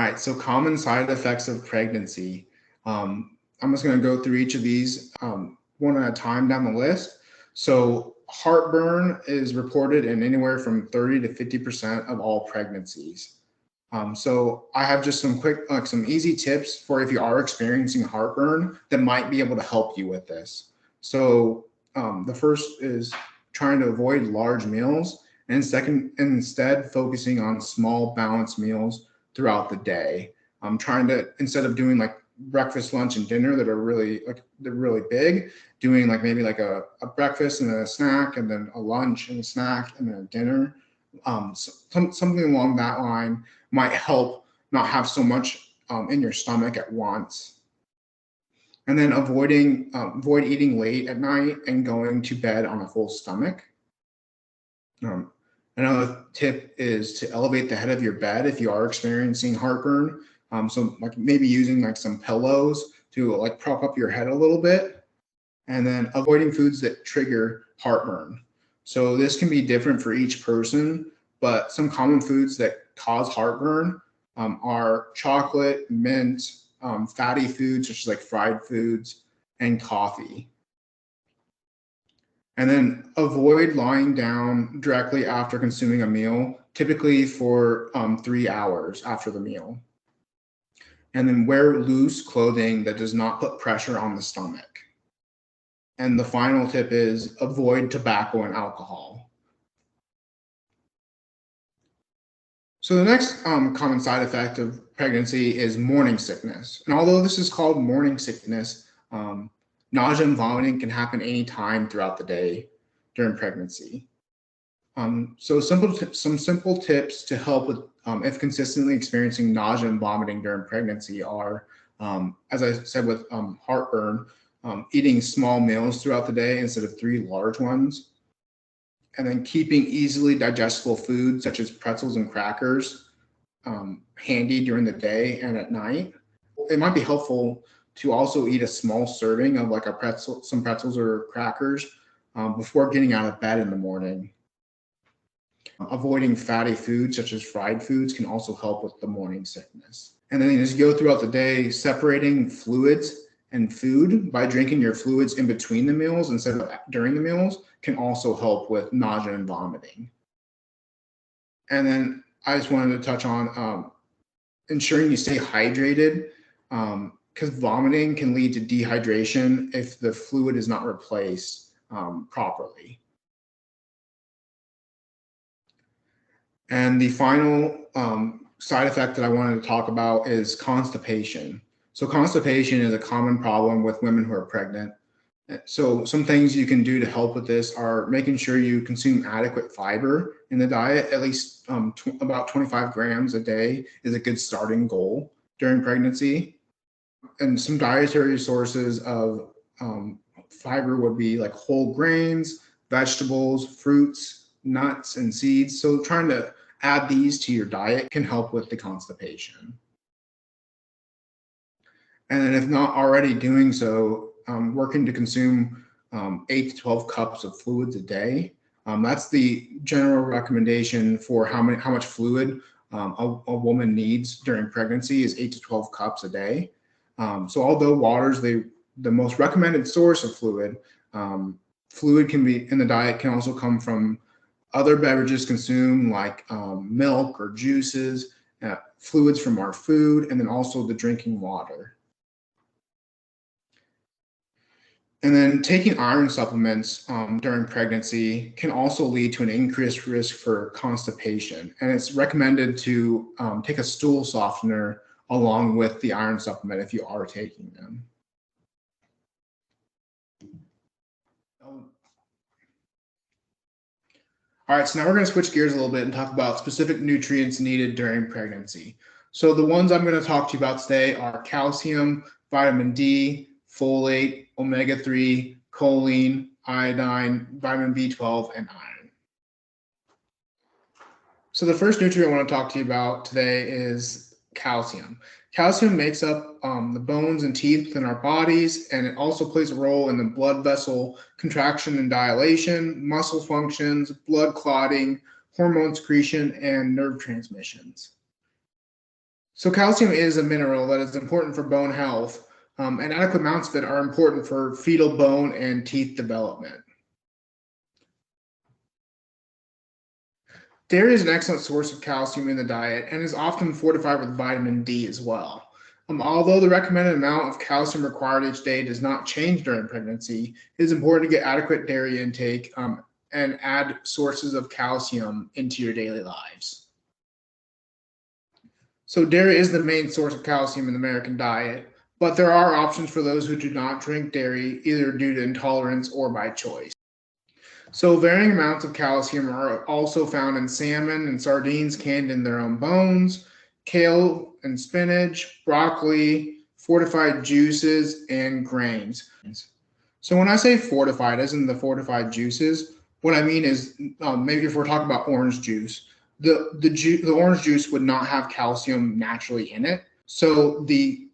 All right, so common side effects of pregnancy. I'm just going to go through each of these one at a time down the list. So heartburn is reported in anywhere from 30 to 50% of all pregnancies. So I have just some quick, some easy tips for if you are experiencing heartburn that might be able to help you with this. So the first is trying to avoid large meals, and second, instead focusing on small balanced meals throughout the day. I'm trying to, instead of doing like breakfast, lunch, and dinner that are really they're really big, doing like maybe like a breakfast and a snack, and then a lunch and a snack, and then a dinner. Something along that line might help not have so much in your stomach at once. And then avoid eating late at night and going to bed on a full stomach. Another tip is to elevate the head of your bed if you are experiencing heartburn. So like maybe using like some pillows to like prop up your head a little bit, and then avoiding foods that trigger heartburn. So this can be different for each person, but some common foods that cause heartburn are chocolate, mint, fatty foods such as like fried foods, and coffee. And then avoid lying down directly after consuming a meal, typically for 3 hours after the meal. And then wear loose clothing that does not put pressure on the stomach. And the final tip is avoid tobacco and alcohol. So the next common side effect of pregnancy is morning sickness. And although this is called morning sickness, nausea and vomiting can happen anytime throughout the day during pregnancy. So some simple tips to help with if consistently experiencing nausea and vomiting during pregnancy are, as I said with heartburn, eating small meals throughout the day instead of 3 large ones. And then keeping easily digestible foods such as pretzels and crackers handy during the day and at night. It might be helpful to also eat a small serving of like some pretzels or crackers before getting out of bed in the morning. Avoiding fatty foods such as fried foods can also help with the morning sickness. And then as you go throughout the day, separating fluids and food by drinking your fluids in between the meals instead of during the meals can also help with nausea and vomiting. And then I just wanted to touch on ensuring you stay hydrated, because vomiting can lead to dehydration if the fluid is not replaced properly. And the final side effect that I wanted to talk about is constipation. So constipation is a common problem with women who are pregnant. So some things you can do to help with this are making sure you consume adequate fiber in the diet. At least about 25 grams a day is a good starting goal during pregnancy. And some dietary sources of fiber would be like whole grains, vegetables, fruits, nuts, and seeds. So trying to add these to your diet can help with the constipation. And then if not already doing so, working to consume 8 to 12 cups of fluids a day. That's the general recommendation for how much fluid a woman needs during pregnancy is 8 to 12 cups a day. So although water is the most recommended source of fluid, fluid can be in the diet can also come from other beverages consumed like milk or juices, fluids from our food, and then also the drinking water. And then taking iron supplements during pregnancy can also lead to an increased risk for constipation. And it's recommended to take a stool softener along with the iron supplement if you are taking them. All right, so now we're going to switch gears a little bit and talk about specific nutrients needed during pregnancy. So the ones I'm going to talk to you about today are calcium, vitamin D, folate, omega-3, choline, iodine, vitamin B12, and iron. So the first nutrient I want to talk to you about today is calcium. Calcium makes up the bones and teeth within our bodies, and it also plays a role in the blood vessel contraction and dilation, muscle functions, blood clotting, hormone secretion, and nerve transmissions. So calcium is a mineral that is important for bone health, and adequate amounts of it are important for fetal bone and teeth development. Dairy is an excellent source of calcium in the diet and is often fortified with vitamin D as well. Although the recommended amount of calcium required each day does not change during pregnancy, it is important to get adequate dairy intake and add sources of calcium into your daily lives. So, dairy is the main source of calcium in the American diet, but there are options for those who do not drink dairy, either due to intolerance or by choice. So, varying amounts of calcium are also found in salmon and sardines canned in their own bones, kale and spinach, broccoli, fortified juices, and grains. So, when I say fortified, as in the fortified juices, what I mean is maybe if we're talking about orange juice, the orange juice would not have calcium naturally in it. So, the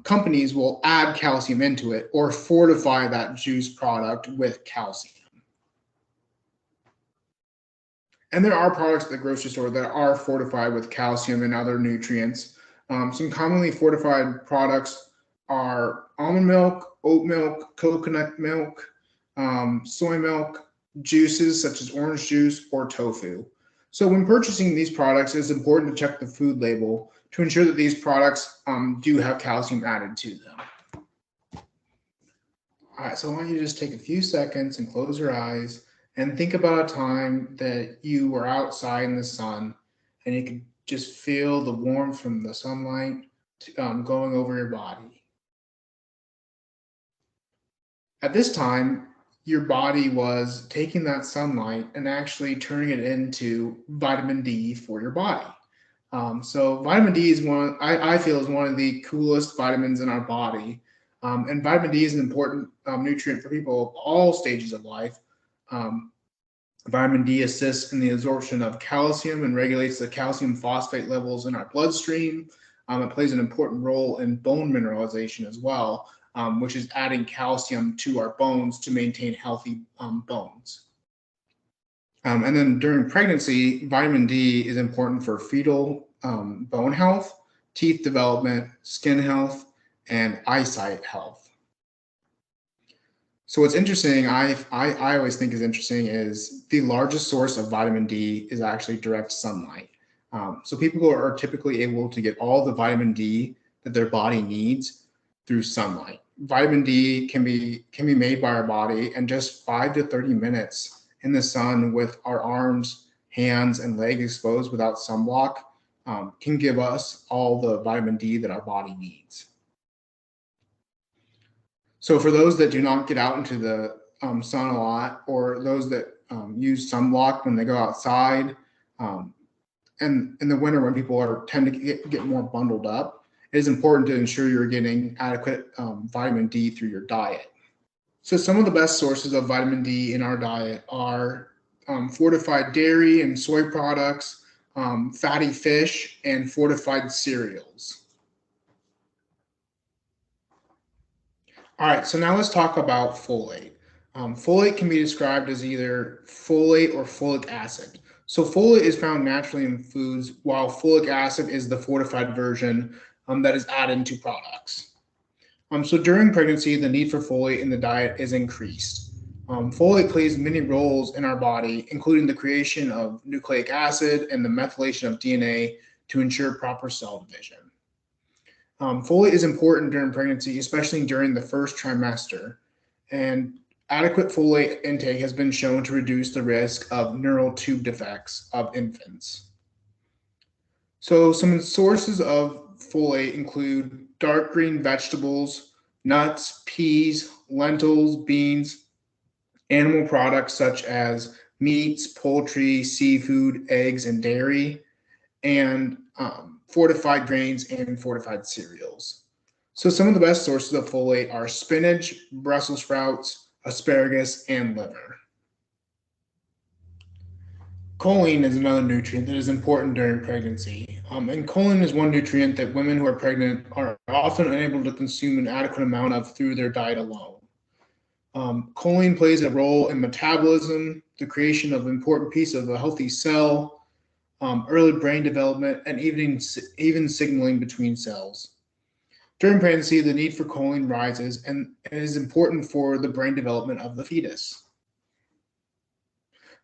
companies will add calcium into it or fortify that juice product with calcium. And there are products at the grocery store that are fortified with calcium and other nutrients. Some commonly fortified products are almond milk, oat milk, coconut milk, soy milk, juices such as orange juice or tofu. So, when purchasing these products, it's important to check the food label to ensure that these products do have calcium added to them. All right, so I want you to just take a few seconds and close your eyes and think about a time that you were outside in the sun and you could just feel the warmth from the sunlight going over your body. At this time, your body was taking that sunlight and actually turning it into vitamin D for your body. So vitamin D is I feel is one of the coolest vitamins in our body. And vitamin D is an important nutrient for people of all stages of life. Um, Vitamin D assists in the absorption of calcium and regulates the calcium phosphate levels in our bloodstream. It plays an important role in bone mineralization as well, which is adding calcium to our bones to maintain healthy bones. And then during pregnancy, vitamin D is important for fetal bone health, teeth development, skin health, and eyesight health. So what's interesting, I always think is interesting, is the largest source of vitamin D is actually direct sunlight. So people are typically able to get all the vitamin D that their body needs through sunlight. Vitamin D can be made by our body in just 5 to 30 minutes in the sun with our arms, hands, and legs exposed without sunblock can give us all the vitamin D that our body needs. So for those that do not get out into the sun a lot, or those that use sunblock when they go outside, and in the winter when people tend to get more bundled up, it is important to ensure you're getting adequate vitamin D through your diet. So some of the best sources of vitamin D in our diet are fortified dairy and soy products, fatty fish, and fortified cereals. All right, so now let's talk about folate. Folate can be described as either folate or folic acid. So folate is found naturally in foods, while folic acid is the fortified version that is added into products. So during pregnancy, the need for folate in the diet is increased. Folate plays many roles in our body, including the creation of nucleic acid and the methylation of DNA to ensure proper cell division. Folate is important during pregnancy, especially during the first trimester, and adequate folate intake has been shown to reduce the risk of neural tube defects of infants. So some sources of folate include dark green vegetables, nuts, peas, lentils, beans, animal products such as meats, poultry, seafood, eggs, and dairy, and fortified grains and fortified cereals. So some of the best sources of folate are spinach, Brussels sprouts, asparagus, and liver. Choline is another nutrient that is important during pregnancy. And choline is one nutrient that women who are pregnant are often unable to consume an adequate amount of through their diet alone. Choline plays a role in metabolism, the creation of an important piece of a healthy cell, early brain development, and even signaling between cells. During pregnancy, the need for choline rises and is important for the brain development of the fetus.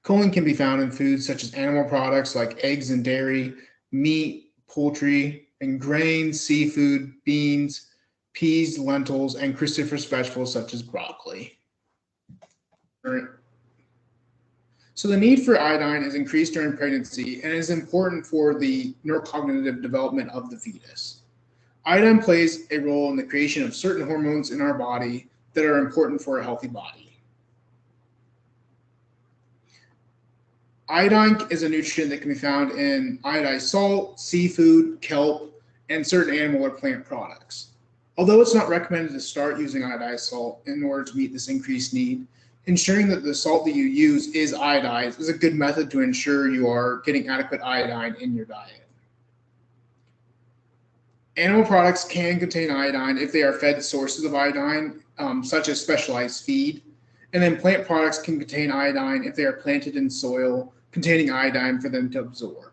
Choline can be found in foods such as animal products like eggs and dairy, meat, poultry, and grains, seafood, beans, peas, lentils, and cruciferous vegetables such as broccoli. All right. So the need for iodine is increased during pregnancy and is important for the neurocognitive development of the fetus. Iodine plays a role in the creation of certain hormones in our body that are important for a healthy body. Iodine is a nutrient that can be found in iodized salt, seafood, kelp, and certain animal or plant products. Although it's not recommended to start using iodized salt in order to meet this increased need, ensuring that the salt that you use is iodized is a good method to ensure you are getting adequate iodine in your diet. Animal products can contain iodine if they are fed sources of iodine, such as specialized feed. And then plant products can contain iodine if they are planted in soil containing iodine for them to absorb.